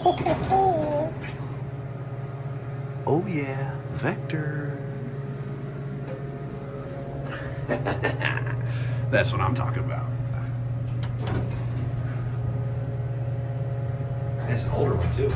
Oh yeah, Vector. That's what I'm talking about. It's an older one too.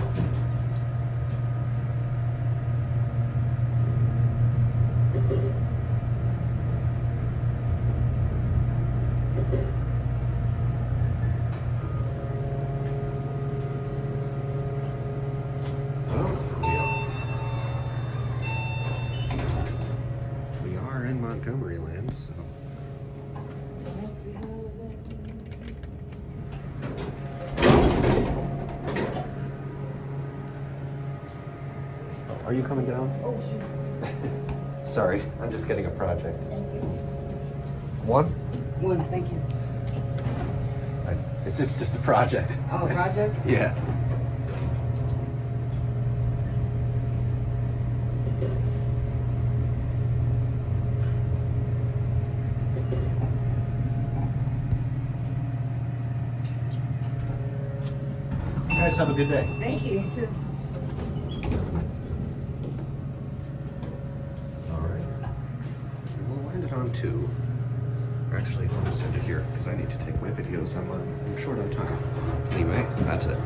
Well, we are in Montgomery land, so. Are you coming down? Oh, shoot. Sorry, I'm just getting a project. Thank you. One? One, thank you. It's just a project. Oh, a project? Yeah. You guys have a good day. Thank you, you too. All right. We'll land it on 2. Actually, I'll just send it here because I need to take my videos. I'm short on time. Anyway, that's it.